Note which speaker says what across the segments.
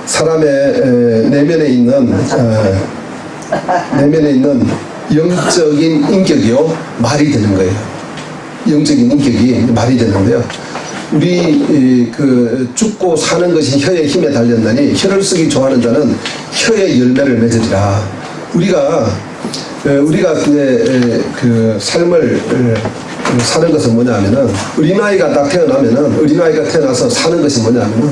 Speaker 1: 사람의 내면에 있는 영적인 인격이요 말이 되는 거예요. 영적인 인격이 말이 되는데요. 우리 죽고 사는 것이 혀의 힘에 달렸나니 혀를 쓰기 좋아하는 자는 혀의 열매를 맺으리라. 우리가 그 삶을 사는 것은 뭐냐면은 어린아이가 딱 태어나면은 어린아이가 태어나서 사는 것이 뭐냐면은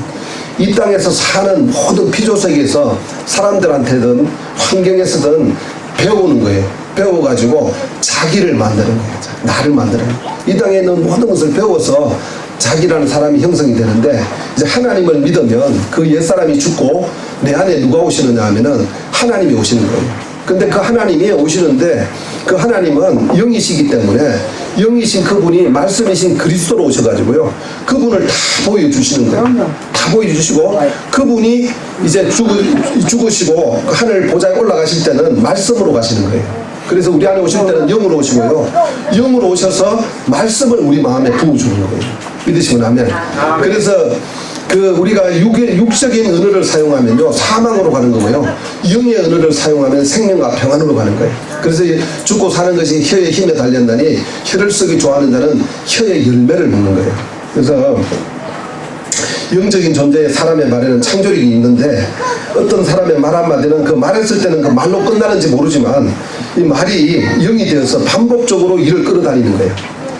Speaker 1: 이 땅에서 사는 모든 피조세계에서 사람들한테든 환경에서든 배우는 거예요. 배워가지고 자기를 만드는 거예요. 나를 만드는 거예요. 이 땅에 있는 모든 것을 배워서 자기라는 사람이 형성이 되는데, 이제 하나님을 믿으면 그 옛사람이 죽고 내 안에 누가 오시느냐 하면은 하나님이 오시는 거예요. 근데 그 하나님이 오시는데 그 하나님은 영이시기 때문에 영이신 그분이 말씀이신 그리스도로 오셔가지고요, 그분을 다 보여주시는 거예요. 다 보여주시고 그분이 이제 죽으시고 하늘 보좌에 올라가실 때는 말씀으로 가시는 거예요. 그래서 우리 안에 오실 때는 영으로 오시고요, 영으로 오셔서 말씀을 우리 마음에 부어주는 거예요. 믿으시면 아멘. 그래서 우리가 육적인 언어를 사용하면요 사망으로 가는 거고요, 영의 언어를 사용하면 생명과 평안으로 가는 거예요. 그래서 죽고 사는 것이 혀의 힘에 달렸나니 혀를 쓰기 좋아하는 자는 혀의 열매를 먹는 거예요. 그래서 영적인 존재의 사람의 말에는 창조력이 있는데, 어떤 사람의 말 한마디는 그 말했을 때는 그 말로 끝나는지 모르지만 이 말이 영이 되어서 반복적으로 일을 끌어다니는 거예요.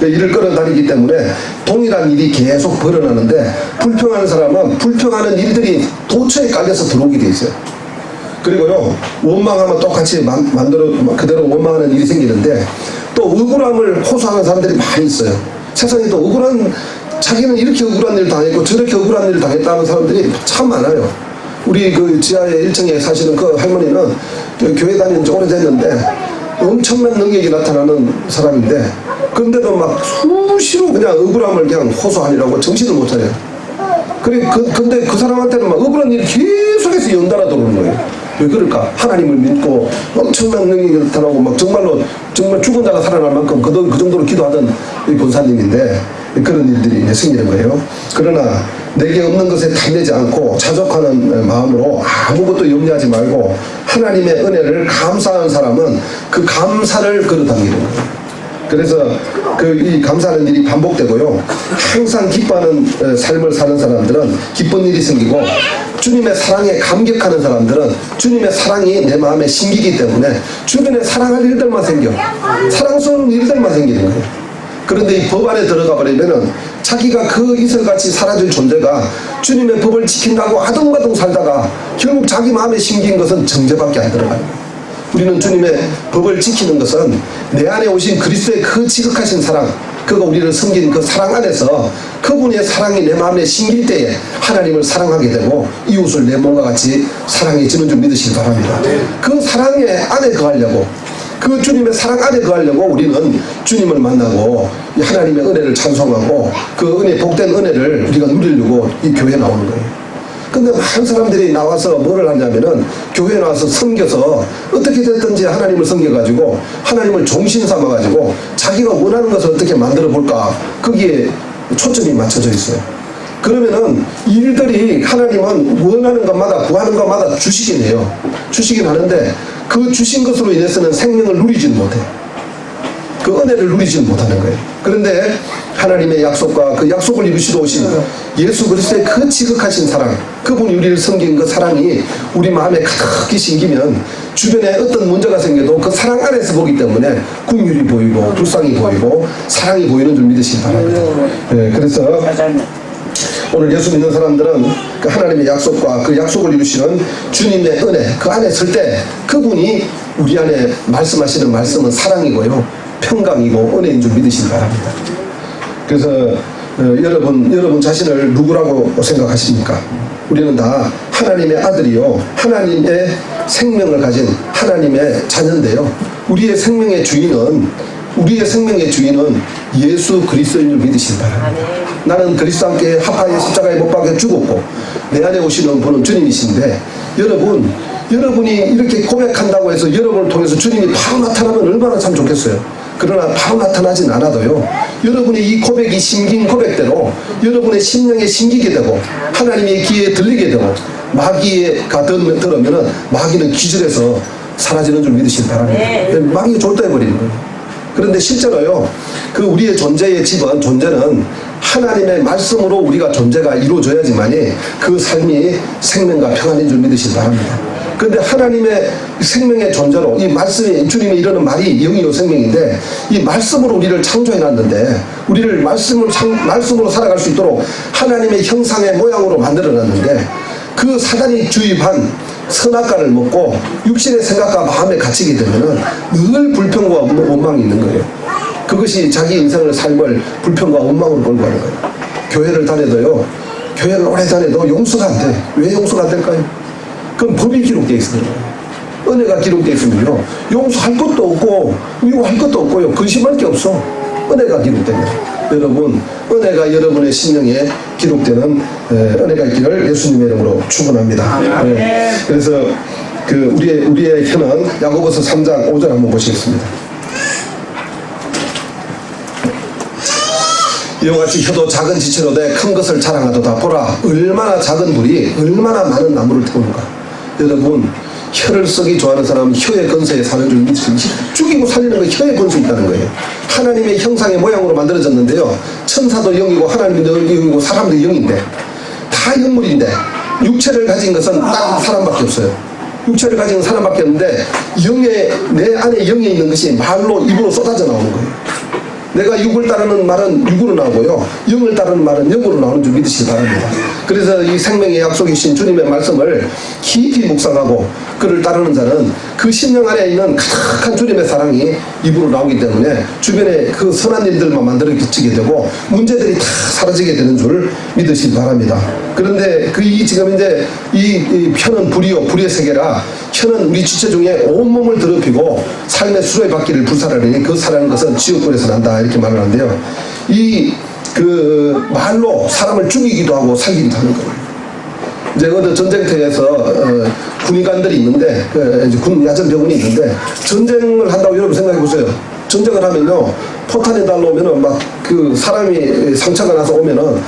Speaker 1: 일을 끌어다니기 때문에 동일한 일이 계속 벌어나는데, 불평하는 사람은 불평하는 일들이 도처에 깔려서 들어오게 돼 있어요. 그리고요, 원망하면 똑같이 그대로 원망하는 일이 생기는데, 또 억울함을 호소하는 사람들이 많이 있어요. 세상에 또 자기는 이렇게 억울한 일을 당했고 저렇게 억울한 일을 당했다는 사람들이 참 많아요. 우리 그 지하의 1층에 사시는 그 할머니는 교회 다닌 지 오래됐는데 엄청난 능력이 나타나는 사람인데, 그런데도 막 수시로 그냥 억울함을 그냥 호소하느라고 정신을 못 차려요. 근데 그 사람한테는 막 억울한 일이 계속해서 연달아 들어오는 거예요. 왜 그럴까? 하나님을 믿고 엄청난 능력이 나타나고 막 정말 죽은 자가 살아날 만큼 그 정도로 기도하던 이 권사님인데, 그런 일들이 이제 생기는 거예요. 그러나 내게 없는 것에 탐내지 않고 자족하는 마음으로 아무것도 염려하지 말고 하나님의 은혜를 감사하는 사람은 그 감사를 걸어당기는 거예요. 그래서 이 감사하는 일이 반복되고요, 항상 기뻐하는 삶을 사는 사람들은 기쁜 일이 생기고, 주님의 사랑에 감격하는 사람들은 주님의 사랑이 내 마음에 심기기 때문에 주변에 사랑할 일들만 생겨, 사랑스러운 일들만 생기는 거예요. 그런데 이 법 안에 들어가 버리면은 자기가 그 이슬같이 사라질 존재가 주님의 법을 지킨다고 아둥바둥 살다가 결국 자기 마음에 심긴 것은 정죄밖에 안 들어가요. 우리는 주님의 법을 지키는 것은 내 안에 오신 그리스도의 그 지극하신 사랑, 그가 우리를 섬긴 그 사랑 안에서 그분의 사랑이 내 마음에 심길 때에 하나님을 사랑하게 되고 이웃을 내 몸과 같이 사랑해지는 줄 믿으시기 바랍니다. 그 사랑의 안에 거하려고, 그 주님의 사랑 안에 거하려고 우리는 주님을 만나고 하나님의 은혜를 찬송하고 그 은혜, 복된 은혜를 우리가 누리려고 이 교회에 나오는 거예요. 근데 많은 사람들이 나와서 뭐를 하냐면은 교회에 나와서 섬겨서 어떻게 됐든지 하나님을 섬겨가지고 하나님을 종신 삼아가지고 자기가 원하는 것을 어떻게 만들어 볼까, 거기에 초점이 맞춰져 있어요. 그러면은 일들이 하나님은 원하는 것마다 구하는 것마다 주시긴 해요. 주시긴 하는데 그 주신 것으로 인해서는 생명을 누리지는 못해요. 그 은혜를 누리지는 못하는 거예요. 그런데 하나님의 약속과 그 약속을 이루시러 오신 예수 그리스도의 그 지극하신 사랑, 그분이 우리를 섬긴 그 사랑이 우리 마음에 가득히 심기면 주변에 어떤 문제가 생겨도 그 사랑 안에서 보기 때문에 긍휼이 보이고 불쌍히 보이고 사랑이 보이는 줄 믿으시기 바랍니다. 네, 그래서 오늘 예수 믿는 사람들은 그 하나님의 약속과 그 약속을 이루시는 주님의 은혜, 그 안에 설 때 그분이 우리 안에 말씀하시는 말씀은 사랑이고요, 평강이고 은혜인 줄 믿으시기 바랍니다. 그래서 여러분 자신을 누구라고 생각하십니까? 우리는 다 하나님의 아들이요, 하나님의 생명을 가진 하나님의 자녀인데요, 우리의 생명의 주인은 예수 그리스도인 줄 믿으시기 바랍니다. 나는 그리스도와 함께 합하여 십자가에 못 박혀 죽었고 내 안에 오시는 분은 주님이신데, 여러분이 이렇게 고백한다고 해서 여러분을 통해서 주님이 바로 나타나면 얼마나 참 좋겠어요. 그러나 바로 나타나진 않아도요, 여러분의 이 고백이 심긴 고백대로 여러분의 심령에 심기게 되고 하나님의 귀에 들리게 되고 마귀가 들으면은 마귀는 기절해서 사라지는 줄 믿으시기 바랍니다. 마귀가 졸도해버리는 거예요. 그런데 실제로요, 그 우리의 존재의 집은, 존재는 하나님의 말씀으로 우리가 존재가 이루어져야지만이 그 삶이 생명과 평안인 줄 믿으시기 바랍니다. 그런데 하나님의 생명의 존재로 이 말씀이, 주님이 이러는 말이 영이요 생명인데, 이 말씀으로 우리를 창조해놨는데, 우리를 말씀으로 살아갈 수 있도록 하나님의 형상의 모양으로 만들어놨는데, 그 사단이 주입한 선악과를 먹고 육신의 생각과 마음에 갇히게 되면은 늘 불평과 원망이 있는 거예요. 그것이 자기 인생을 삶을 불평과 원망으로 끌고 가는 거예요. 교회를 다녀도요, 교회를 오래 다녀도 용서가 안 돼. 왜 용서가 안 될까요? 그건 법이 기록되어 있습니다. 은혜가 기록되어 있으면요, 용서할 것도 없고 위로할 것도 없고요, 근심할 게 없어. 은혜가 기록됩니다. 여러분, 은혜가 여러분의 심령에 기록되는 은혜가 있기를 예수님의 이름으로 축원합니다. 네. 그래서 그 우리의 혀는 야고보서 3장 5절 한번 보시겠습니다. 이와 같이 혀도 작은 지체로 돼 큰 것을 자랑하도다. 보라, 얼마나 작은 불이 얼마나 많은 나무를 태우는가. 여러분, 혀를 쓰기 좋아하는 사람은 혀의 근세에 사는 줄 믿으시고, 죽이고 살리는 건 혀의 근세에 있다는 거예요. 하나님의 형상의 모양으로 만들어졌는데요, 천사도 영이고 하나님도 영이고 사람도 영인데, 다 영물인데 육체를 가진 것은 딱 사람밖에 없어요. 육체를 가진 사람밖에 없는데 내 안에 영에 있는 것이 말로, 입으로 쏟아져 나오는 거예요. 내가 육을 따르는 말은 육으로 나오고요, 영을 따르는 말은 영으로 나오는 줄 믿으시기 바랍니다. 그래서 이 생명의 약속이신 주님의 말씀을 깊이 묵상하고 그를 따르는 자는 그 심령 안에 있는 가득한 주님의 사랑이 입으로 나오기 때문에 주변에 그 선한 일들만 만들어지게 되고 문제들이 다 사라지게 되는 줄 믿으시기 바랍니다. 그런데 지금 이제 이 혀는 불의 세계라, 혀는 우리 지체 중에 온몸을 더럽히고 삶의 수레 바퀴를 불살하니 그 살아는 것은 지옥불에서 난다, 이렇게 말을 하는데요, 그 말로 사람을 죽이기도 하고 살기도 하는 거예요. 이제 어느 전쟁터에서 군의관들이 있는데, 군 야전병원이 있는데, 전쟁을 한다고 여러분 생각해 보세요. 전쟁을 하면요, 포탄이 날라오면은 막 그 사람이 상처가 나서 오면은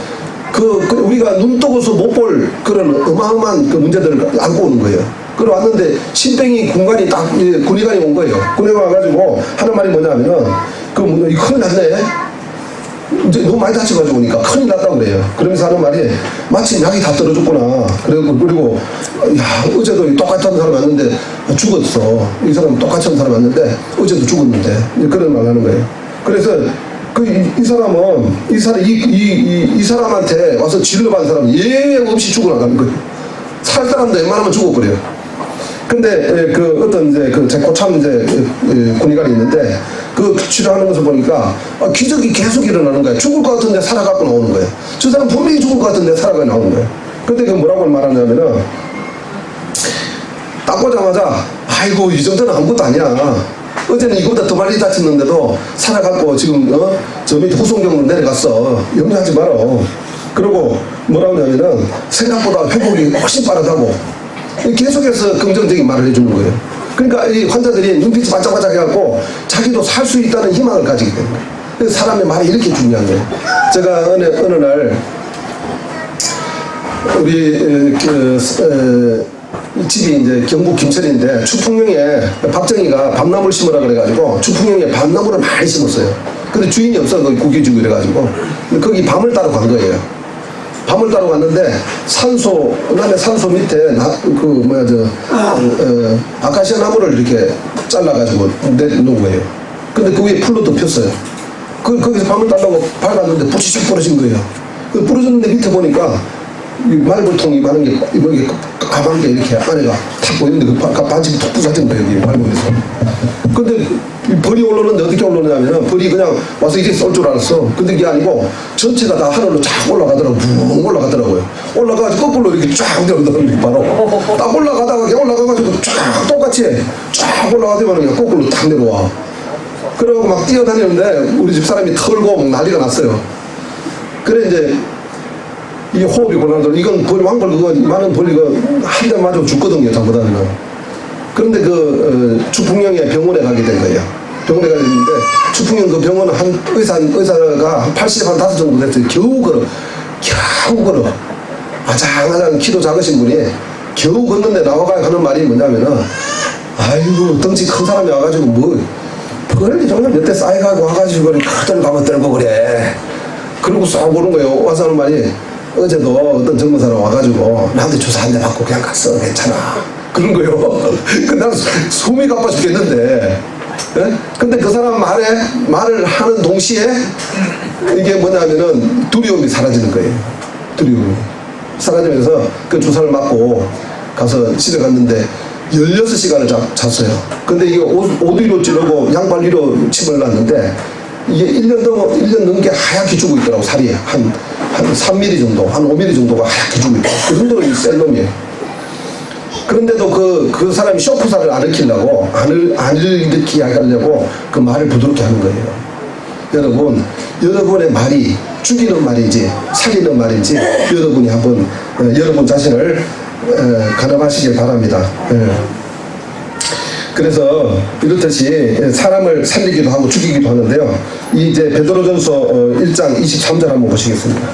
Speaker 1: 우리가 눈 뜨고서 못 볼 그런 어마어마한 그 문제들을 안고 오는 거예요. 그래 왔는데 신병이 군의관이 온 거예요. 군의관 와가지고 하는 말이 뭐냐면은, 이 큰일 났네. 이제 너무 많이 다쳐가지고 오니까 큰일 났다고 그래요. 그러면서 하는 말이, 마침 약이 다 떨어졌구나. 그리고 야, 어제도 똑같은 사람 왔는데 죽었어. 이 사람 똑같이 한 사람 왔는데 어제도 죽었는데, 그런 말 하는 거예요. 그래서 이 사람은 이 사람한테 와서 진료받은 사람은 예외 없이 죽어나가는 거예요. 살 사람도 웬만하면 죽어버려요. 근데 어떤 이제 제 고참 군의관이 있는데, 그 치료하는 것을 보니까 기적이 계속 일어나는 거예요. 죽을 것 같은데 살아갖고 나오는 거예요. 저 사람 분명히 죽을 것 같은데 살아가 나오는 거예요. 근데 뭐라고 말하냐면은, 딱 보자마자 아이고, 이 정도는 아무것도 아니야. 어제는 이거보다 더 많이 다쳤는데도 살아갖고 지금 저 밑에 후송경으로 내려갔어. 염려하지 마라. 그리고 뭐라고 하냐면은, 생각보다 회복이 훨씬 빠르다고 계속해서 긍정적인 말을 해주는 거예요. 그러니까 이 환자들이 눈빛이 반짝반짝 해갖고 자기도 살 수 있다는 희망을 가지게 되는 거예요. 그래서 사람의 말이 이렇게 중요한 거예요. 제가 어느 날 우리 집이 이제 경북 김천인데, 추풍령에 박정희가 밤나무를 심으라 그래가지고 추풍령에 밤나무를 많이 심었어요. 근데 주인이 없어, 거기 구겨주고 이래가지고. 거기 밤을 따러 간 거예요. 밤을 따러 갔는데 산소 밑에 아카시아 나무를 이렇게 잘라가지고 내놓은 거예요. 근데 그 위에 풀로 덮였어요. 거기서 밤을 따려고 밟았는데 부치쭉 부러진 거예요. 부러졌는데 밑에 보니까 말벌통이 많은 게, 이렇게 가방 게 이렇게 안에가 탁 보이는데 그 반지가 톡 부서진 거예요, 여기 말벌에서. 근데 벌이 올라오는데 어떻게 올라오냐면은, 벌이 그냥 와서 이렇게 쏠 줄 알았어. 근데 그게 아니고 전체가 다 하늘로 쫙 올라가더라고요. 붕 올라가더라고요. 올라가가지고 거꾸로 이렇게 쫙 내려오더라고요. 바로 딱 올라가다가 그냥 올라가가지고 쫙 똑같이 쫙 올라가더니 그냥 거꾸로 딱 내려와. 그러고 막 뛰어다니는데 우리 집 사람이 털고 막 난리가 났어요. 그래 이제 이게 호흡이 곤란하더라고요. 이건 벌, 왕벌 그거 많은 벌이 한 대 맞아 죽거든요, 잘못하면은. 그런데 추풍령에 병원에 가게 된 거예요. 병원에 가게 됐는데 추풍현 그 병원은 한 의사가 한 85 정도 됐어요. 겨우 걸어. 아장아장 키도 작으신 분이 겨우 걷는데 나와가 하는 말이 뭐냐면은, 아이고, 덩치 큰 사람이 와가지고 벌리 정말 몇 대 쌓여가고 와가지고 그래, 크던 가만 떨고 그래. 그러고 싹 오는 거예요. 와서 하는 말이, 어제도 어떤 젊은 사람 와가지고 나한테 주사 한 대 맞고 그냥 갔어. 괜찮아. 그런 거예요. 근데 난 숨이 가빠 죽겠는데. 예? 근데 그 사람 말을 하는 동시에 이게 뭐냐면은 두려움이 사라지는 거예요. 두려움이. 사라지면서 그 주사를 맞고 가서 집에 갔는데 16시간을 잤어요. 근데 이게 옷 위로 찌르고 양발 위로 침을 놨는데 이게 1년 넘게 하얗게 죽어 있더라고, 살이. 한 3mm 정도, 한 5mm 정도가 하얗게 죽어 있고. 그 정도로 센 놈이에요. 그런데도 그 사람이 쇼프사를 안 일으키려고, 안 일으키게 하려고 그 말을 부드럽게 하는 거예요. 여러분의 말이 죽이는 말인지, 살리는 말인지, 여러분이 한번, 여러분 자신을 가늠하시길 바랍니다. 그래서 이렇듯이 사람을 살리기도 하고 죽이기도 하는데요. 이제 베드로전서 1장 23절 한번 보시겠습니다.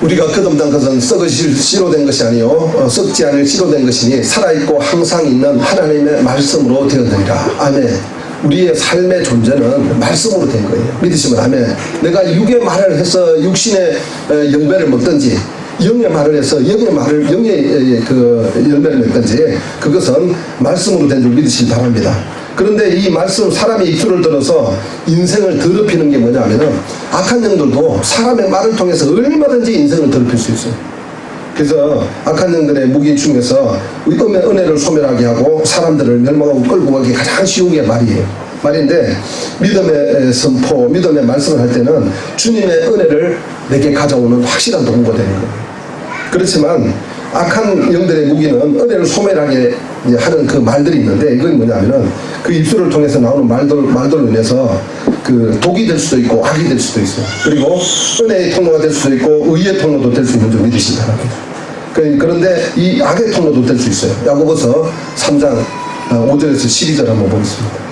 Speaker 1: 우리가 거듭난 것은 썩으실 씨로 된 것이 아니요 썩지 않을 씨로 된 것이니 살아있고 항상 있는 하나님의 말씀으로 되었느니라. 아멘. 우리의 삶의 존재는 말씀으로 된 거예요. 믿으시면 아멘. 내가 육의 말을 해서 육신의 열매를 먹든지 영의 말을 해서 영의 그 열매를 맺든지 그것은 말씀으로 된 줄 믿으시기 바랍니다. 그런데 이 말씀, 사람의 입술을 들어서 인생을 더럽히는 게 뭐냐면은 악한 영들도 사람의 말을 통해서 얼마든지 인생을 더럽힐 수 있어요. 그래서 악한 영들의 무기 중에서 은혜를 소멸하게 하고 사람들을 멸망하고 끌고 가기 가장 쉬운 게 말인데 믿음의 선포, 믿음의 말씀을 할 때는 주님의 은혜를 내게 가져오는 확실한 도구가 되는 거예요. 그렇지만 악한 영들의 무기는 은혜를 소멸하게 하는 그 말들이 있는데 이건 뭐냐면은 그 입술을 통해서 나오는 말들로 인해서 그 독이 될 수도 있고 악이 될 수도 있어요. 그리고 은혜의 통로가 될 수도 있고 의의 통로도 될 수 있는 줄 믿으시기 바랍니다. 그런데 이 악의 통로도 될 수 있어요. 야고보서 3장 5절에서 12절 한번 보겠습니다.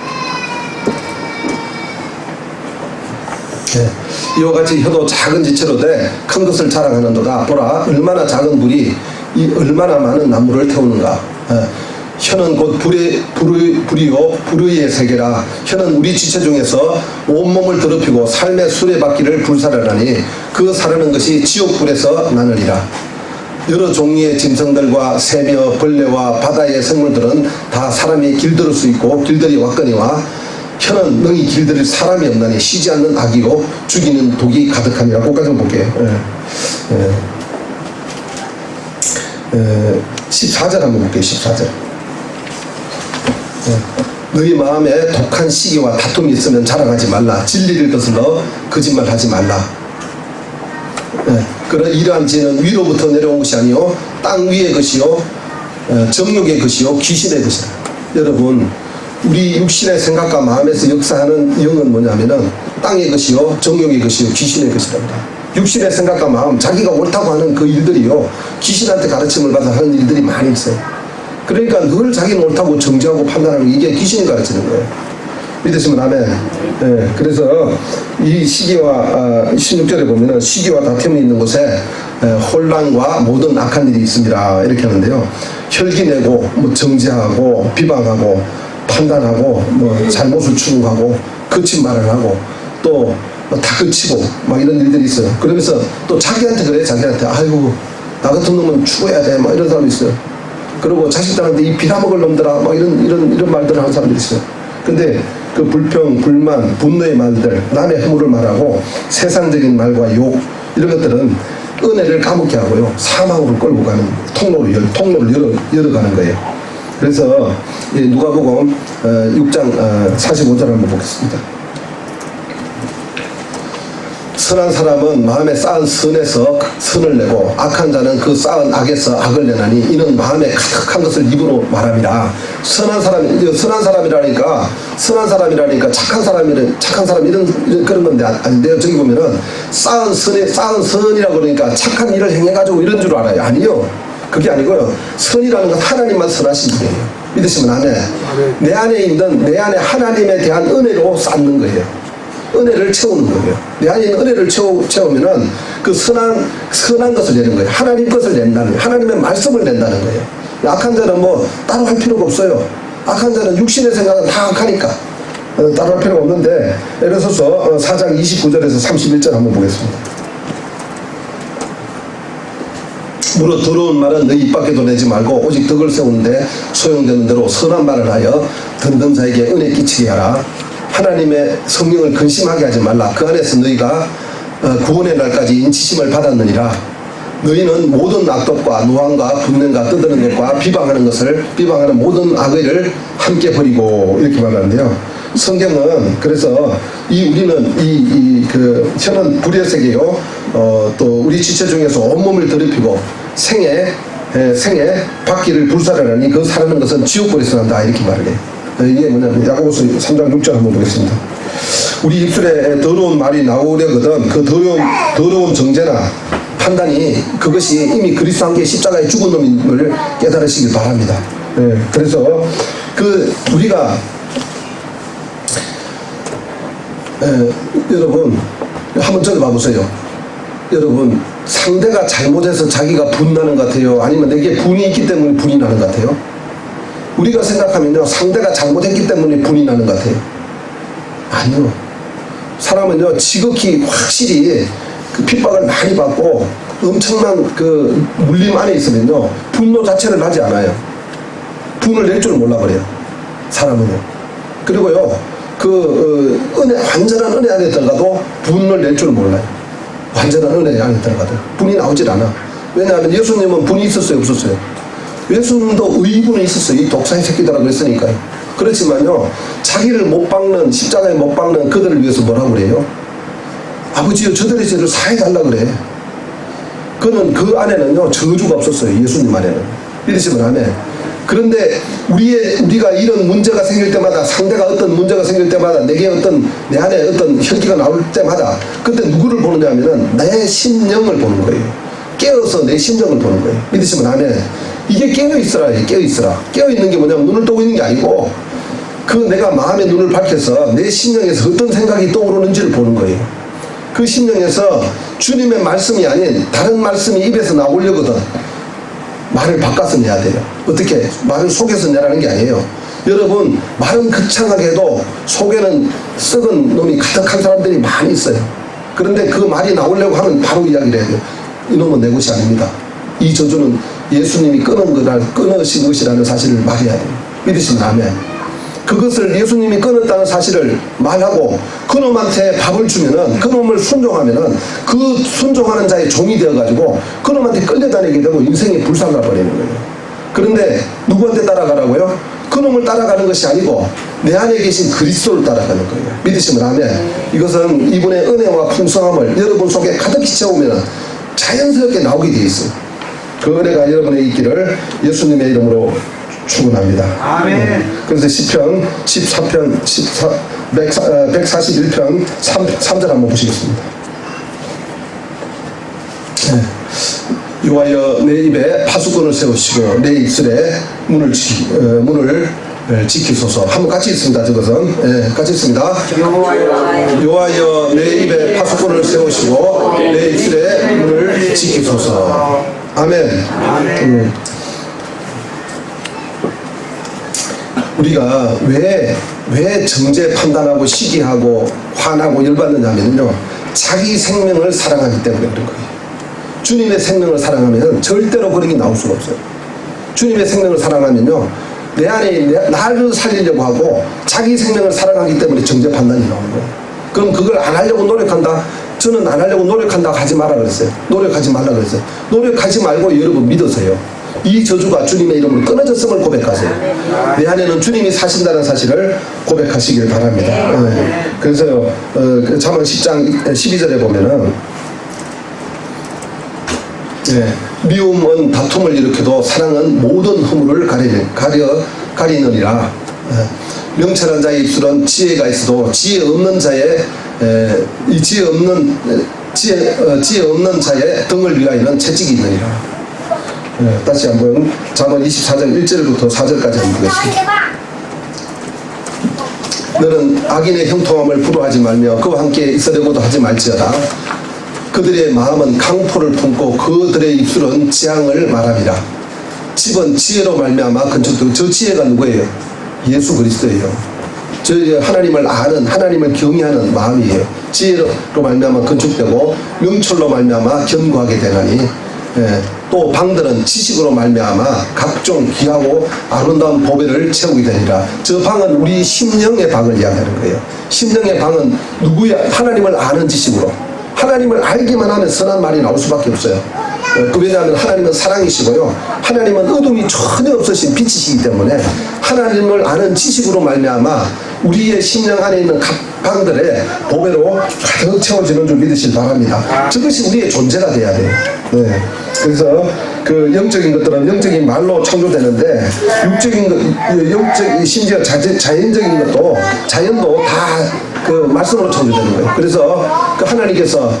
Speaker 1: 이와 같이 혀도 작은 지체로 돼 큰 것을 자랑하는도다. 보라, 얼마나 작은 불이 얼마나 많은 나무를 태우는가. 혀는 곧 불이요 불의의 세계라. 혀는 우리 지체 중에서 온몸을 더럽히고 삶의 수레바퀴를 불사르나니 그 사르는 것이 지옥불에서 나느니라. 여러 종류의 짐승들과 새며 벌레와 바다의 생물들은 다 사람이 길들일 수 있고 길들이 왔거니와 혀는 능히 길들일 사람이 없나니 쉬지 않는 악이요 죽이는 독이 가득하니라. 그까지 볼게요. 14절 한번 볼게요. 14절. 너희 마음에 독한 시기와 다툼이 있으면 자랑하지 말라. 진리를 거슬러 거짓말하지 말라. 그런 이러한 죄는 위로부터 내려온 것이 아니요 땅 위의 것이요 정욕의 것이요 귀신의 것이라. 여러분, 우리 육신의 생각과 마음에서 역사하는 영은 뭐냐면은 땅의 것이요 정욕의 것이요 귀신의 것이랍니다. 육신의 생각과 마음, 자기가 옳다고 하는 그 일들이요 귀신한테 가르침을 받아 하는 일들이 많이 있어요. 그러니까 늘 자기는 옳다고 정죄하고 판단하는 이게 귀신이 가르치는 거예요. 믿으시면 아멘. 그래서 이 시기와 16절에 보면은 시기와 다툼이 있는 곳에 혼란과 모든 악한 일이 있습니다. 이렇게 하는데요. 혈기내고 정죄하고 비방하고 판단하고 잘못을 추궁하고 거친 말을 하고 또 다그치고 막 이런 일들이 있어요. 그러면서 또 자기한테 그래. 자기한테 아이고 나 같은 놈은 죽어야 돼 막 이런 사람이 있어요. 그리고 자식들한테 이 빌어먹을 놈들아 막 이런 말들을 하는 사람들이 있어요. 근데 그 불평, 불만, 분노의 말들, 남의 허물을 말하고 세상적인 말과 욕 이런 것들은 은혜를 까먹게 하고요 사망으로 끌고 가는 통로를 열어가는 거예요. 그래서 누가복음 6장 45절 한번 보겠습니다. 선한 사람은 마음에 쌓은 선에서 선을 내고 악한 자는 그 쌓은 악에서 악을 내나니 이는 마음에 가득한 것을 입으로 말함이라. 선한 사람이라니까 착한 사람 이런 그런 건데 아닌데요. 저기 보면은 쌓은 선이라고 그러니까 착한 일을 행해가지고 이런 줄 알아요. 아니요. 그게 아니고요. 선이라는 건 하나님만 선하신 분이에요. 믿으시면 아멘. 내 안에 있는 내 안에 하나님에 대한 은혜로 쌓는 거예요. 은혜를 채우는 거예요. 내 안에 있는 은혜를 채우면은 그 선한 것을 내는 거예요. 하나님 것을 낸다는 거예요. 하나님의 말씀을 낸다는 거예요. 악한 자는 뭐 따로 할 필요가 없어요. 악한 자는 육신의 생각은 다 악하니까 따로 할 필요가 없는데, 에베소서 4장 29절에서 31절 한번 보겠습니다. 무릇 더러운 말은 너희 입 밖에도 내지 말고 오직 덕을 세우는데 소용되는 대로 선한 말을 하여 듣는 자에게 은혜 끼치게 하라. 하나님의 성령을 근심하게 하지 말라. 그 안에서 너희가 구원의 날까지 인치심을 받았느니라. 너희는 모든 악독과 노함과 분냄과 떠드는 것과 비방하는 모든 악의를 함께 버리고, 이렇게 말하는데요. 성경은 그래서 우리는 혀는 불의 세계요, 또 우리 지체 중에서 온몸을 더럽히고 생에 바퀴를 불살하니 그 사르는 것은 지옥불에서 난다, 이렇게 말을 해요. 이게 뭐냐면 야고보서 3장 6절 한번 보겠습니다. 우리 입술에 더러운 말이 나오려거든 그 더러운 정죄나 판단이 그것이 이미 그리스도 함께 십자가에 죽은 놈임을 깨달으시길 바랍니다. 그래서 우리가 여러분 한번 저기 봐보세요. 여러분, 상대가 잘못해서 자기가 분나는 것 같아요? 아니면 내게 분이 있기 때문에 분이 나는 것 같아요? 우리가 생각하면요, 상대가 잘못했기 때문에 분이 나는 것 같아요. 아니요. 사람은요, 지극히 확실히 그 핍박을 많이 받고 엄청난 그 물림 안에 있으면요, 분노 자체를 하지 않아요. 분을 낼 줄 몰라 그래요. 사람은요. 그리고요, 완전한 은혜 안에 들어가도 분을 낼 줄 몰라요. 완전한 은혜 안에 들어가도 분이 나오질 않아. 왜냐하면 예수님은 분이 있었어요, 없었어요? 예수님도 의분이 있었어요. 이 독사의 새끼들라고 했으니까요. 그렇지만요, 자기를 못 박는, 십자가에 못 박는 그들을 위해서 뭐라고 그래요? 아버지여, 저들의 죄를 사해달라 그래. 그는 그 안에는요, 저주가 없었어요. 예수님 안에는. 믿으시면 아멘. 그런데 우리가 이런 문제가 생길 때마다, 상대가 어떤 문제가 생길 때마다, 내 안에 어떤 혈기가 나올 때마다, 그때 누구를 보느냐 하면은 내 심령을 보는 거예요. 깨어서 내 심령을 보는 거예요. 믿으시면 아멘. 이게 깨어있으라. 깨어있는 게 뭐냐면 눈을 뜨고 있는 게 아니고, 내가 마음의 눈을 밝혀서 내 심령에서 어떤 생각이 떠오르는지를 보는 거예요. 그 심령에서 주님의 말씀이 아닌 다른 말씀이 입에서 나오려거든 말을 바꿔서 내야 돼요. 어떻게? 말을 속에서 내라는 게 아니에요. 여러분, 말은 거창하게 해도 속에는 썩은 놈이 가득한 사람들이 많이 있어요. 그런데 그 말이 나오려고 하면 바로 이야기를 해야 돼요. 이놈은 내 것이 아닙니다. 이 저주는 예수님이 끊으신 것이라는 사실을 말해야 돼요. 믿으시면 아멘. 그것을 예수님이 끊었다는 사실을 말하고 그놈한테 밥을 주면은, 그놈을 순종하면은 그 순종하는 자의 종이 되어가지고 그놈한테 끌려다니게 되고 인생이 불살라 버리는 거예요. 그런데 누구한테 따라가라고요? 그놈을 따라가는 것이 아니고 내 안에 계신 그리스도를 따라가는 거예요. 믿으시면 아멘. 이것은 이분의 은혜와 풍성함을 여러분 속에 가득히 채우면 자연스럽게 나오게 되어 있어요. 그 은혜가 여러분에 있기를 예수님의 이름으로 축원합니다. 아멘. 그래서 시편 14편 141편 3절 한번 보시겠습니다. 여호와여, 내 입에 파수꾼을 세우시고 내 입술에 문을 지키소서. 한번 같이 읽습니다. 저것은 같이 읽습니다. 여호와여, 내 입에 파수꾼을 세우시고 내 입술에 문을 지키소서. 아멘. 우리가 왜 정죄 판단하고 시기하고 화나고 열받느냐면요, 자기 생명을 사랑하기 때문에 그런 거예요. 주님의 생명을 사랑하면 절대로 그런 게 나올 수가 없어요. 주님의 생명을 사랑하면요, 내 안에 나를 살리려고 하고 자기 생명을 사랑하기 때문에 정죄 판단이 나오는 거예요. 그럼 그걸 안 하려고 노력한다? 저는 안 하려고 노력한다고 하지 말라 그랬어요. 노력하지 말라 그랬어요. 노력하지 말고 여러분 믿으세요. 이 저주가 주님의 이름으로 끊어졌음을 고백하세요. 내 안에는 주님이 사신다는 사실을 고백하시길 바랍니다. 그래서 잠언 10장 12절에 보면은 미움은 다툼을 일으켜도 사랑은 모든 허물을 가리느니라. 명철한 자의 입술은 지혜가 있어도 지혜 없는 자의 등을 위하여는 채찍이 있느니라. 다시 한번 잠언 24장 1절부터 4절까지 한번 보겠습니다. 너는 악인의 형통함을 부러워하지 말며 그와 함께 있으려고도 하지 말지어다. 그들의 마음은 강포를 품고 그들의 입술은 재앙을 말함이라. 집은 지혜로 말미암아 건축되고, 저 지혜가 누구예요? 예수 그리스도예요. 저 하나님을 아는, 하나님을 경외하는 마음이에요. 지혜로 말미암아 건축되고 명철로 말미암아 견고하게 되나니. 또 방들은 지식으로 말미암아 각종 귀하고 아름다운 보배를 채우게 되니라. 저 방은 우리 심령의 방을 이야기하는 거예요. 심령의 방은 누구야? 하나님을 아는 지식으로. 하나님을 알기만 하면 선한 말이 나올 수밖에 없어요. 왜냐하면 하나님은 사랑이시고요, 하나님은 어둠이 전혀 없으신 빛이시기 때문에 하나님을 아는 지식으로 말미암아 우리의 심령 안에 있는 각 방들의 보배로 가득 채워지는 줄 믿으시기 바랍니다. 저것이 우리의 존재가 돼야 돼요. 그래서 그 영적인 것들은 영적인 말로 창조되는데, 육적인 것, 영적, 심지어 자연적인 것도, 자연도 다 그 말씀으로 창조되는 거예요. 그래서 그 하나님께서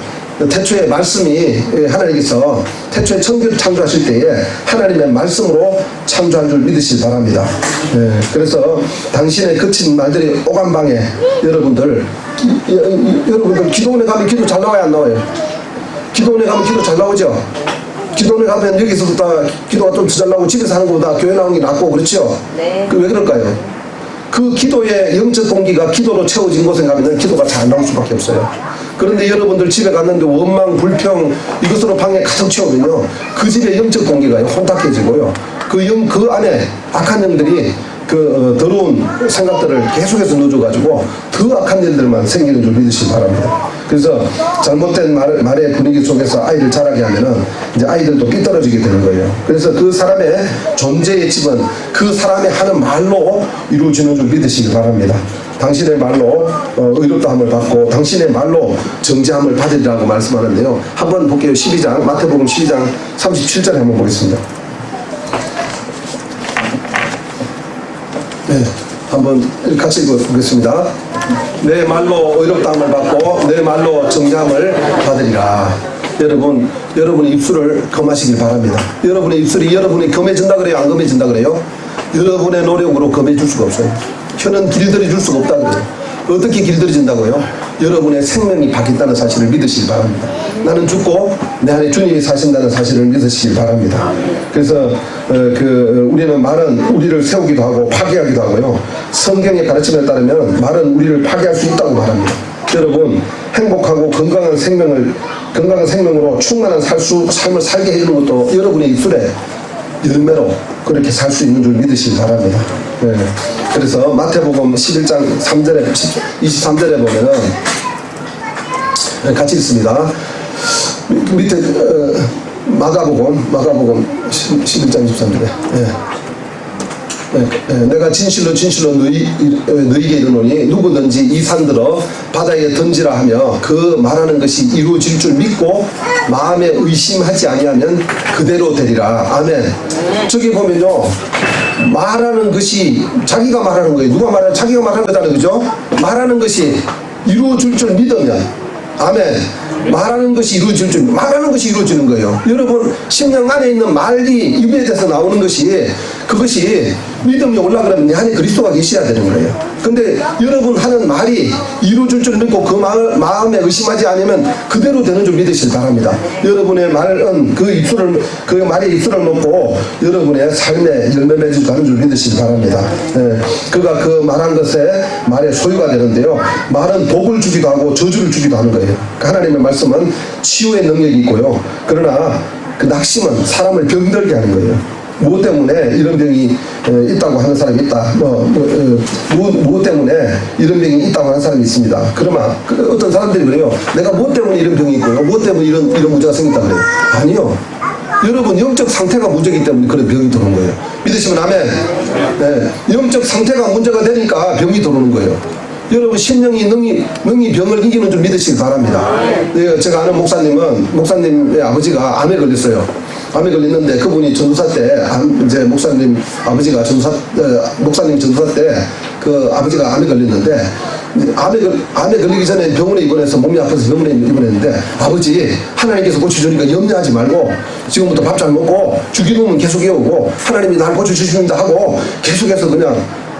Speaker 1: 태초에 말씀이, 하나님께서 태초에 천지를 창조하실 때에 하나님의 말씀으로 창조한 줄 믿으시기 바랍니다. 그래서 당신의 거친 말들이 오간방에 여러분들 기도원에 가면 기도 잘 나와요, 안 나와요? 기도원에 가면 기도 잘 나오죠? 기도원에 가면 여기서부터 기도가 좀 더 잘 나오고 집에서 하는 것보다 교회 나오는 게 낫고, 그렇죠? 네. 그 왜 그럴까요? 그 기도의 영적 공기가 기도로 채워진 곳에 가면 기도가 잘 나올 수밖에 없어요. 그런데 여러분들 집에 갔는데 원망, 불평 이것으로 방에 가득 채우면요, 그 집의 영적 공기가 혼탁해지고요, 그 안에 악한 영들이 더러운 생각들을 계속해서 넣어줘가지고 더 악한 일들만 생기는 줄 믿으시기 바랍니다. 그래서 잘못된 말의 분위기 속에서 아이를 자라게 하면은 이제 아이들도 삐뚤어지게 되는 거예요. 그래서 그 사람의 존재의 집은 그 사람이 하는 말로 이루어지는 줄 믿으시기 바랍니다. 당신의 말로 의롭다함을 받고 당신의 말로 정죄함을 받으리라고 말씀하는데요. 한번 볼게요. 12장, 마태복음 12장 37절에 한번 보겠습니다. 한번 같이 읽어보겠습니다. 내 말로 의롭다함을 받고 내 말로 정죄함을 받으리라. 여러분의 입술을 검하시길 바랍니다. 여러분의 입술이 여러분이 검해진다 그래요? 안 검해진다 그래요? 여러분의 노력으로 검해줄 수가 없어요. 혀는 길들여줄 수가 없다 그래요. 어떻게 길들여진다고요? 여러분의 생명이 바뀌었다는 사실을 믿으시기 바랍니다. 나는 죽고 내 안에 주님이 사신다는 사실을 믿으시기 바랍니다. 그래서 우리는 말은 우리를 세우기도 하고 파괴하기도 하고요, 성경의 가르침에 따르면 말은 우리를 파괴할 수 있다고 말합니다. 여러분, 행복하고 건강한 생명으로 충만한 삶을 살게 해주는 것도 여러분의 입술에 열매로 그렇게 살 수 있는 줄 믿으시기 바랍니다. 그래서 마태복음 11장 3절에 23절에 보면은 같이 있습니다. 밑에 마가복음 11장 23절에 내가 진실로 너희에게 이르노니 누구든지 이 산들어 바다에 던지라 하며 그 말하는 것이 이루어질 줄 믿고 마음에 의심하지 아니하면 그대로 되리라. 아멘. 저기 보면요, 말하는 것이 자기가 말하는 거예요. 누가 말하는? 자기가 말하는 거잖아요, 그죠? 말하는 것이 이루어질 줄 믿으면, 아멘. 말하는 것이 이루어지는 거예요. 여러분, 심령 안에 있는 말이 입에 대해서 나오는 것이, 그것이 믿음이 올라가려면 내 안에 그리스도가 계셔야 되는 거예요. 근데 여러분 하는 말이 이루어질 줄 믿고 그 마음에 의심하지 않으면 그대로 되는 줄 믿으시기 바랍니다. 여러분의 말은 그 말에 입술을 놓고 여러분의 삶에 열매 맺을 가는 줄 믿으시기 바랍니다. 그가 그 말한 것에 말의 소유가 되는데요, 말은 복을 주기도 하고 저주를 주기도 하는 거예요. 하나님의 말씀은 치유의 능력이 있고요, 그러나 그 낙심은 사람을 병들게 하는 거예요. 무엇 때문에 이런 병이 있다고 하는 사람이 있다. 무엇 때문에 이런 병이 있다고 하는 사람이 있습니다. 그러나 어떤 사람들이 그래요. 내가 무엇 때문에 이런 병이 있고요, 무엇 때문에 이런 문제가 생겼다 그래요. 아니요. 여러분, 영적 상태가 문제이기 때문에 그런 병이 들어오는 거예요. 믿으시면 아멘. 영적 상태가 문제가 되니까 병이 들어오는 거예요. 여러분, 심령이 능히 병을 이기는 줄 믿으시기 바랍니다. 제가 아는 목사님의 아버지가 암에 걸렸어요. 암에 걸렸는데 그분이 전도사 때, 이제 목사님 전도사 때 그 아버지가 암에 걸렸는데 이제 암에 걸리기 전에 병원에 입원해서 몸이 아파서 병원에 입원했는데, 아버지 하나님께서 고쳐주니까 염려하지 말고 지금부터 밥 잘 먹고 주기도문 계속 해오고 하나님이 날 고쳐주십니다 하고 계속해서 그냥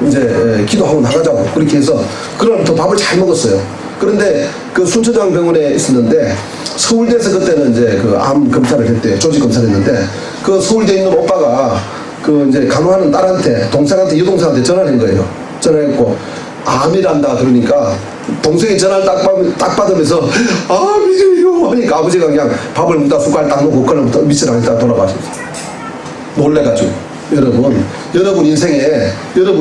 Speaker 1: 이제 기도하고 나가자고 그렇게 해서 그날부터 밥을 잘 먹었어요. 그런데 그 순천장 병원에 있었는데 서울대에서 그때는 이제 그 암 검사를 했대, 조직 검사를 했는데 그 서울대에 있는 오빠가 그 이제 간호하는 딸한테, 동생한테, 여동생한테 전화를 한 거예요. 전화했고 암이란다 그러니까 동생이 전화를 딱 받으면서 암이래요 하니까 아버지가 그냥 밥을 먹다 숟갈 딱 놓고 그날부터 밑을 하니까 돌아가셨어요. 놀래가지고. 여러분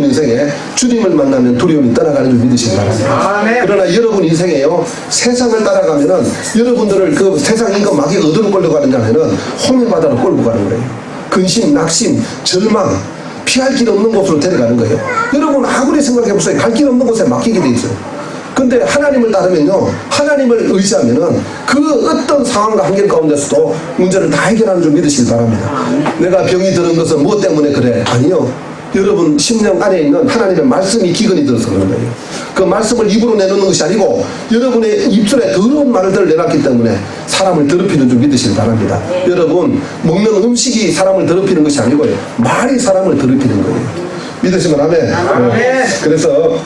Speaker 1: 인생에 주님을 만나면 두려움이 떠나가는 줄 믿으시기 바랍니다. 그러나 여러분 인생에요, 세상을 따라가면은 여러분들을 그 세상 임금 마귀가 어디로 끌려가느냐 하면은 홍해바다로 끌고 가는 거예요. 근심, 낙심, 절망, 피할 길 없는 곳으로 데려가는 거예요. 여러분 아무리 생각해보세요. 갈 길 없는 곳에 맡기게 돼 있어요. 근데 하나님을 따르면요, 하나님을 의지하면은 그 어떤 상황과 환경 가운데서도 문제를 다 해결하는 줄 믿으시기 바랍니다. 내가 병이 드는 것은 무엇 때문에 그래? 아니요. 여러분 심령 안에 있는 하나님의 말씀이 기근이 들어서 그런 거예요. 그 말씀을 입으로 내놓는 것이 아니고 여러분의 입술에 더러운 말들을 내놨기 때문에 사람을 더럽히는 줄 믿으시기 바랍니다. 여러분 먹는 음식이 사람을 더럽히는 것이 아니고요, 말이 사람을 더럽히는 거예요. 믿으시면 아멘. 그래서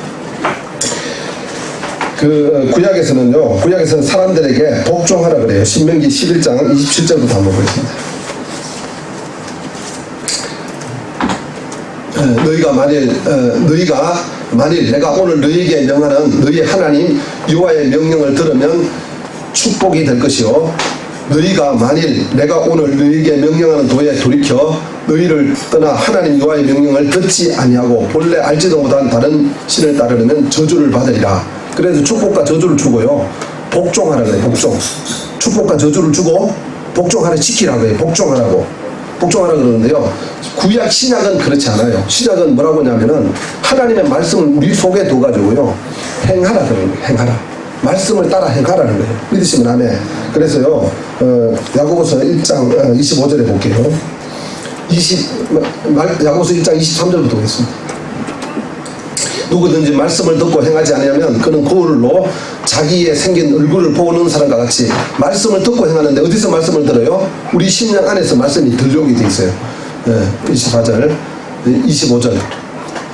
Speaker 1: 그 구약에서는 사람들에게 복종하라 그래요. 신명기 11장 27절부터 한번 보겠습니다. 너희가 만일 내가 오늘 너희에게 명하는 너희 하나님 여호와의 명령을 들으면 축복이 될 것이요, 너희가 만일 내가 오늘 너희에게 명령하는 도에 돌이켜 너희를 떠나 하나님 여호와의 명령을 듣지 아니하고 본래 알지도 못한 다른 신을 따르려면 저주를 받으리라. 그래서 축복과 저주를 주고요, 복종하라 그래요. 복종. 축복과 저주를 주고 복종하라, 지키라고 해요. 복종하라 그러는데요, 구약 신약은 그렇지 않아요. 신약은 뭐라고 하냐면은 하나님의 말씀을 우리 속에 둬가지고요 행하라 그러는 거예요. 행하라. 말씀을 따라 행하라는 거예요. 믿으시면 아멘. 그래서요 야고보서 1장 25절에 볼게요. 야고보서 1장 23절부터 보겠습니다. 누구든지 말씀을 듣고 행하지 않으면 그는 거울로 자기의 생긴 얼굴을 보는 사람과 같이, 말씀을 듣고 행하는데 어디서 말씀을 들어요? 우리 심령 안에서 말씀이 들려오게 돼 있어요. 24절 25절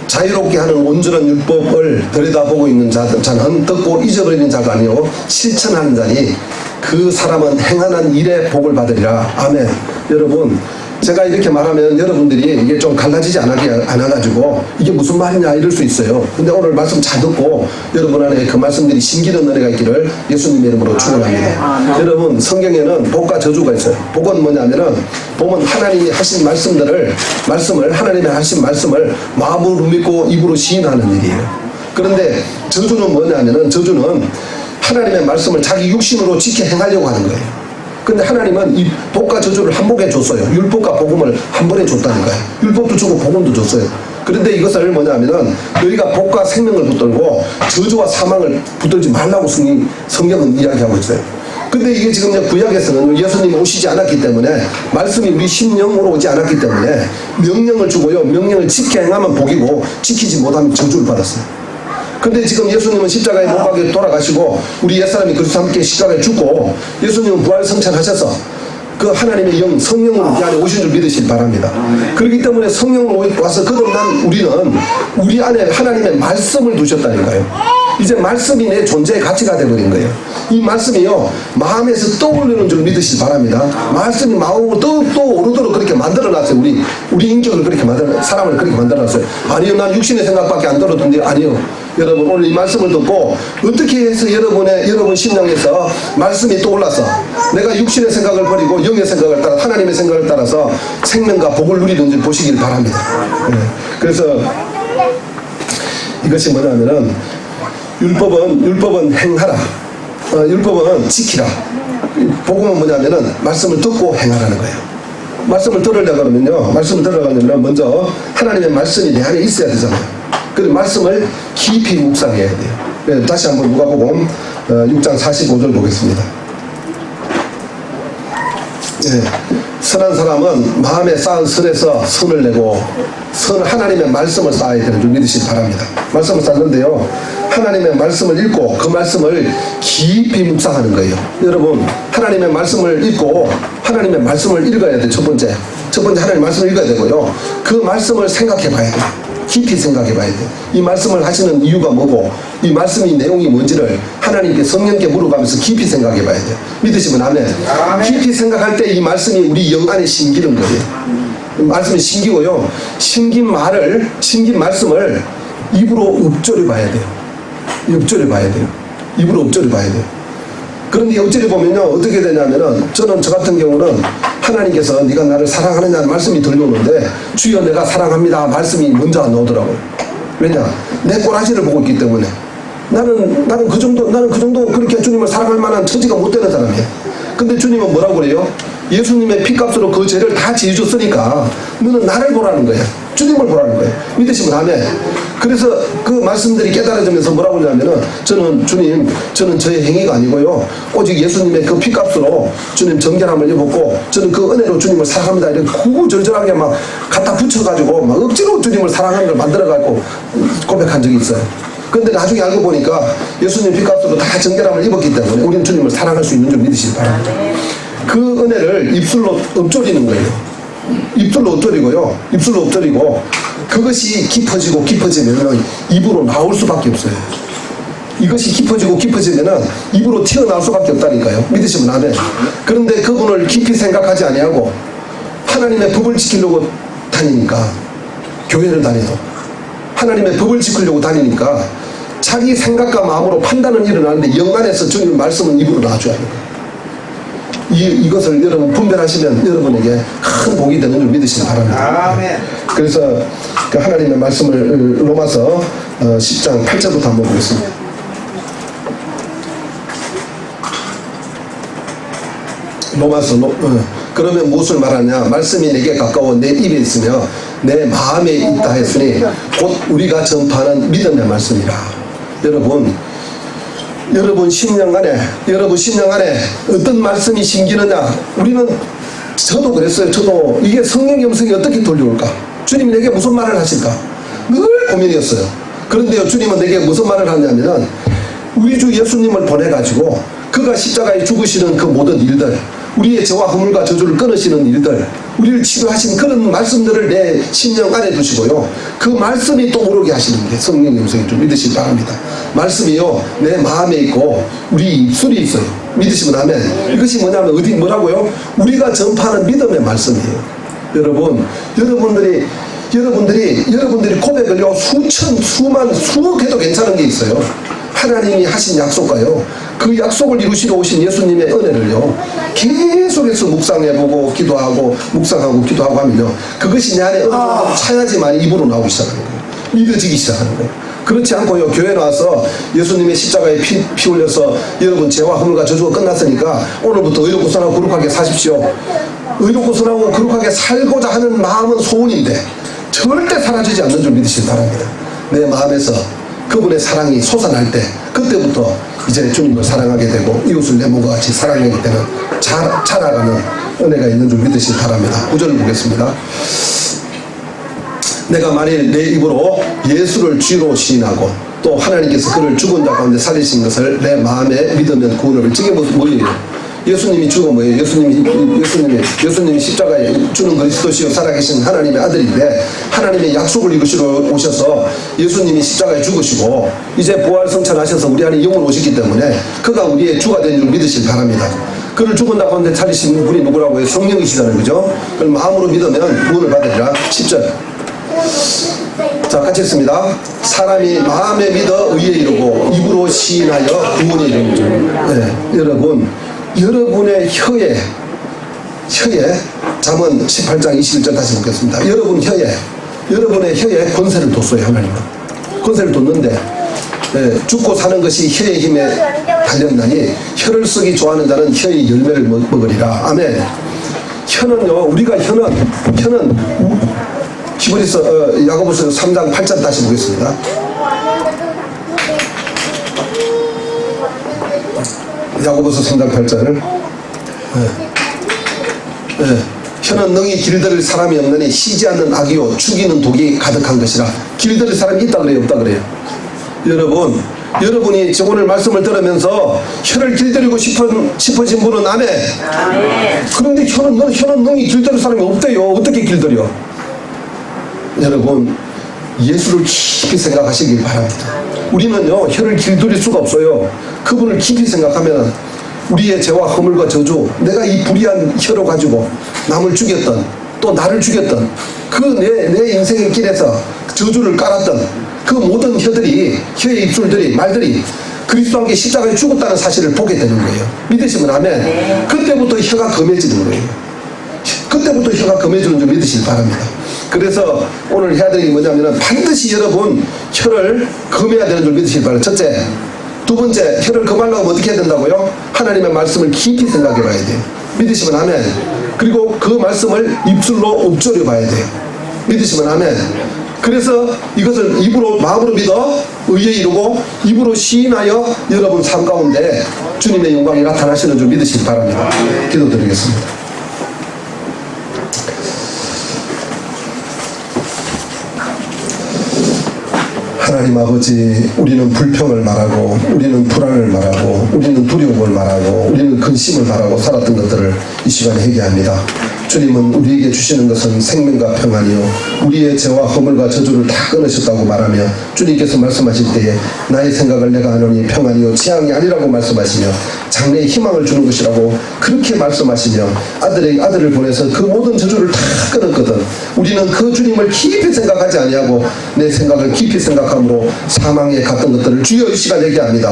Speaker 1: 자유롭게 하는 온전한 율법을 들여다보고 있는 자는 듣고 잊어버리는 자가 아니요 실천하는 자니 그 사람은 행하는 일에 복을 받으리라. 아멘. 여러분 제가 이렇게 말하면 여러분들이 이게 좀 갈라지지 않아가지고 이게 무슨 말이냐 이럴 수 있어요. 근데 오늘 말씀 잘 듣고 여러분 안에 그 말씀들이 심기는 은혜가 있기를 예수님의 이름으로 축원합니다. 여러분 성경에는 복과 저주가 있어요. 복은 뭐냐면은 보면 하나님이 하신 말씀을 하나님의 하신 말씀을 마음으로 믿고 입으로 시인하는 일이에요. 그런데 저주는 뭐냐면은 저주는 하나님의 말씀을 자기 육신으로 지켜 행하려고 하는 거예요. 근데 하나님은 이 복과 저주를 한복에 줬어요. 율법과 복음을 한 번에 줬다니까요. 율법도 주고 복음도 줬어요. 그런데 이것을 뭐냐면은 너희가 복과 생명을 붙들고 저주와 사망을 붙들지 말라고 성경은 이야기하고 있어요. 근데 이게 지금 구약에서는 예수님이 오시지 않았기 때문에, 말씀이 우리 심령으로 오지 않았기 때문에 명령을 주고요, 명령을 지켜 행하면 복이고 지키지 못하면 저주를 받았어요. 근데 지금 예수님은 십자가에 못 박혀 돌아가시고 우리 옛사람이 그리스도와 함께 십자가에 죽고 예수님은 부활 성찬하셔서 그 하나님의 영 성령으로 우리 안에 오신 줄 믿으시기 바랍니다. 그렇기 때문에 성령으로 와서 거듭난 우리는 우리 안에 하나님의 말씀을 두셨다니까요. 이제 말씀이 내 존재의 가치가 되어버린 거예요. 이 말씀이요 마음에서 떠오르는 줄 믿으시기 바랍니다. 말씀이 마음으로 떠오르도록 그렇게 만들어놨어요. 우리 인격을 그렇게 사람을 그렇게 만들어놨어요. 아니요, 난 육신의 생각밖에 안 들었던데. 아니요, 여러분 오늘 이 말씀을 듣고 어떻게 해서 여러분 심령에서 말씀이 떠올라서 내가 육신의 생각을 버리고 영의 생각을 따라 하나님의 생각을 따라서 생명과 복을 누리는지 보시길 바랍니다. 그래서 이것이 뭐냐면은 율법은 행하라, 율법은 지키라, 복음은 뭐냐면은 말씀을 듣고 행하라는 거예요. 말씀을 들으려면 먼저 하나님의 말씀이 내 안에 있어야 되잖아요. 그래서 말씀을 깊이 묵상해야 돼요. 다시 한번 누가복음 6장 45절 보겠습니다. 선한 사람은 마음에 쌓은 선에서 선을 내고 하나님의 말씀을 쌓아야 되는 줄 믿으시기 바랍니다. 말씀을 쌓는데요, 하나님의 말씀을 읽고 그 말씀을 깊이 묵상하는 거예요. 여러분, 하나님의 말씀을 읽고 하나님의 말씀을 읽어야 돼요. 첫 번째 하나님의 말씀을 읽어야 되고요. 그 말씀을 생각해 봐야 돼요. 깊이 생각해 봐야 돼요. 이 말씀을 하시는 이유가 뭐고 이 말씀의 내용이 뭔지를 하나님께 성령께 물어가면서 깊이 생각해 봐야 돼요. 믿으시면 아멘. 깊이 생각할 때 이 말씀이 우리 영 안에 심기는 거예요. 말씀이 심기고요. 심긴 말씀을 입으로 읊조려 봐야 돼요. 읊조려 봐야 돼요. 입으로 읊조려 봐야 돼요. 그런데 읊조려 보면요, 어떻게 되냐면은, 저는 저 같은 경우는 하나님께서 네가 나를 사랑하느냐는 말씀이 들려오는데, 주여 내가 사랑합니다 말씀이 먼저 안 나오더라고요. 왜냐? 내 꼬라지를 보고 있기 때문에. 나는 그 정도 그렇게 주님을 사랑할 만한 처지가 못 되는 사람이에요. 근데 주님은 뭐라고 그래요? 예수님의 피값으로 그 죄를 다 지어줬으니까 너는 나를 보라는 거예요. 주님을 보라는 거예요. 믿으시면 아멘. 그래서 그 말씀들이 깨달아지면서 뭐라고 하냐면은, 저는 저의 행위가 아니고요, 오직 예수님의 그 피값으로 주님 정결함을 입었고 저는 그 은혜로 주님을 사랑합니다 이렇게 구구절절하게 막 갖다 붙여가지고 막 억지로 주님을 사랑하는 걸 만들어가지고 고백한 적이 있어요. 근데 나중에 알고 보니까 예수님 피값으로 다 정결함을 입었기 때문에 우리는 주님을 사랑할 수 있는 줄 믿으시기 바랍니다. 그 은혜를 입술로 읊조리는 거예요. 입술로 읊조리고 그것이 깊어지면 입으로 나올 수밖에 없어요. 이것이 깊어지면 입으로 튀어나올 수밖에 없다니까요. 믿으시면 아멘. 그런데 그분을 깊이 생각하지 아니하고 하나님의 법을 지키려고 다니니까, 교회를 다니도 하나님의 법을 지키려고 다니니까 자기 생각과 마음으로 판단은 일어나는데 영 안에서 주님 말씀은 입으로 나와줘야 하는 거예요. 이것을 여러분 분별하시면 여러분에게 큰 복이 되는 줄 믿으시기 바랍니다.
Speaker 2: 아멘.
Speaker 1: 그래서 그 하나님의 말씀을 로마서 10장 8절부터 한번 보겠습니다. 그러면 무엇을 말하냐? 말씀이 내게 가까워 내 입에 있으며 내 마음에 있다 했으니 곧 우리가 전파하는 믿음의 말씀이라. 여러분 심령 안에 어떤 말씀이 심기느냐? 저도 그랬어요. 저도 이게 성령의 음성이 어떻게 들려올까? 주님이 내게 무슨 말을 하실까? 늘 고민이었어요. 그런데요, 주님은 내게 무슨 말을 하냐면은, 우리 주 예수님을 보내가지고 그가 십자가에 죽으시는 그 모든 일들, 우리의 죄와 허물과 저주를 끊으시는 일들, 우리를 치료하신 그런 말씀들을 내 심령 안에 두시고요, 그 말씀이 또 오르게 하시는 게 성령의 음성인 줄 믿으시기 바랍니다. 말씀이요, 내 마음에 있고 우리 입술이 있어요. 믿으시면 아멘. 이것이 뭐냐면 뭐라고요? 우리가 전파하는 믿음의 말씀이에요. 여러분들이 고백을요, 수억 해도 괜찮은 게 있어요. 하나님이 하신 약속과요, 그 약속을 이루시러 오신 예수님의 은혜를요, 계속해서 묵상해보고 기도하고 하면요, 그것이 내 안에 차야지만 입으로 나오기 시작하는 거예요. 믿어지기 시작하는 거예요. 그렇지 않고요, 교회 나와서 예수님의 십자가에 피 흘려서 여러분 죄와 허물과 저주가 끝났으니까 오늘부터 의롭고 선하고 거룩하게 사십시오. 의롭고 선하고 거룩하게 살고자 하는 마음은 소원인데 절대 사라지지 않는 줄 믿으시기 바랍니다. 내 마음에서 그분의 사랑이 솟아날 때, 그때부터 이제 주님을 사랑하게 되고 이웃을 내 몸과 같이 사랑하게 되는 자라가는 은혜가 있는 줄 믿으시기 바랍니다. 9절을 보겠습니다. 내가 만일 내 입으로 예수를 주로 시인하고 또 하나님께서 그를 죽은 자 가운데 살리신 것을 내 마음에 믿으면 구원을. 이게 뭐예요? 예수님이 죽은 뭐예요? 예수님이 십자가에 주는 그리스도시요 살아계신 하나님의 아들인데, 하나님의 약속을 이루시러 오셔서 예수님이 십자가에 죽으시고 이제 부활 성천하셔서 우리 안에 영으로 오시기 때문에 그가 우리의 주가 된 줄 믿으시기 바랍니다. 그를 죽은 자 가운데 살리신 분이 누구라고 해요? 성령이시다는 거죠. 그걸 마음으로 믿으면 구원을 받으리라. 10절. 자, 같이 읽습니다. 사람이 마음에 믿어 의에 이르고 입으로 시인하여 구원에 이르는 줄. 네, 여러분의 혀에 잠언 18장 21절 다시 보겠습니다. 여러분의 혀에 권세를 뒀어요. 하나님은 권세를 뒀는데, 죽고 사는 것이 혀의 힘에 달렸나니 혀를 쓰기 좋아하는 자는 혀의 열매를 먹으리라. 아멘. 우리가 혀는 히브리서 야고보서 3장 8절 다시 보겠습니다. 야고보서 3장 8절을 혀는 능히 길들일 사람이 없느니 쉬지 않는 악이요 죽이는 독이 가득한 것이라. 길들일 사람이 있다 그래요, 없다 그래요? 여러분, 여러분이 오늘 말씀을 들으면서 혀를 길들이고 싶으신 분은 아멘. 그런데 혀는 능히 길들일 사람이 없대요. 어떻게 길들여? 여러분, 예수를 깊이 생각하시길 바랍니다. 우리는요, 혀를 길들일 수가 없어요. 그분을 깊이 생각하면 우리의 죄와 허물과 저주, 내가 이 불의한 혀로 가지고 남을 죽였던, 또 나를 죽였던 그 내 인생의 길에서 저주를 깔았던 그 모든 혀의 입술들이, 말들이 그리스도와 함께 십자가에 죽었다는 사실을 보게 되는 거예요. 믿으시면 아멘. 그때부터 혀가 검해지는 거예요. 그때부터 혀가 검해지는 줄 믿으시기 바랍니다. 그래서 오늘 해야 되는 게 뭐냐면 반드시 여러분 혀를 검해야 되는 줄 믿으시기 바랍니다. 첫째. 두 번째, 혀를 검하려면 어떻게 해야 된다고요? 하나님의 말씀을 깊이 생각해 봐야 돼요. 믿으시면 아멘. 그리고 그 말씀을 입술로 읊조려 봐야 돼요. 믿으시면 아멘. 그래서 이것을 입으로, 마음으로 믿어 의에 이루고 입으로 시인하여 여러분 삶 가운데 주님의 영광이 나타나시는 줄 믿으시기 바랍니다. 기도드리겠습니다. 하나님 아버지, 우리는 불평을 말하고 우리는 불안을 말하고 우리는 두려움을 말하고 우리는 근심을 말하고 살았던 것들을 이 시간에 회개합니다. 주님은 우리에게 주시는 것은 생명과 평안이요 우리의 죄와 허물과 저주를 다 끊으셨다고 말하며 주님께서 말씀하실 때에 나의 생각을 내가 하노니 평안이요 재앙이 아니라고 말씀하시며 장래의 희망을 주는 것이라고 그렇게 말씀하시며 아들을 보내서 그 모든 저주를 다 끊었거든. 우리는 그 주님을 깊이 생각하지 아니하고 내 생각을 깊이 생각함으로 사망에 갔던 것들을 주여 이 시간 얘기합니다.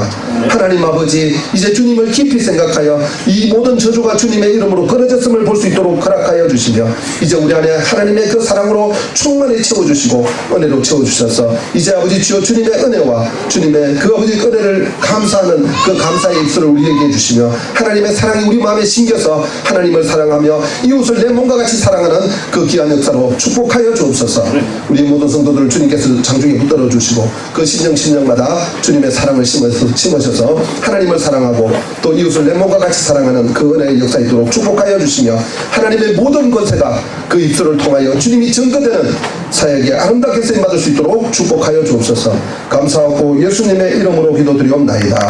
Speaker 1: 하나님 아버지, 이제 주님을 깊이 생각하여 이 모든 저주가 주님의 이름으로 끊어졌음을 볼 수 있도록 허락하여 주시며 이제 우리 안에 하나님의 그 사랑으로 충만히 채워주시고 은혜로 채워주셔서 이제 아버지 주여 주님의 은혜와 주님의 그 아버지 은혜를 감사하는 그 감사의 입술을 우리에게 해주시며 하나님의 사랑이 우리 마음에 심겨서 하나님을 사랑하며 이웃을 내 몸과 같이 사랑하는 그 귀한 역사로 축복하여 주옵소서. 우리 모든 성도들을 주님께서 장중에 붙들어 주시고 그 심령마다 주님의 사랑을 심으셔서 하나님을 사랑하고 또 이웃을 내 몸과 같이 사랑하는 그 은혜의 역사 있도록 축복하여 주시며 하나님의 모든 권세가 그 입술을 통하여 주님이 증거되는 사역에 아름답게 쓰임받을 수 있도록 축복하여 주옵소서. 감사하고 예수님의 이름으로 기도드리옵나이다.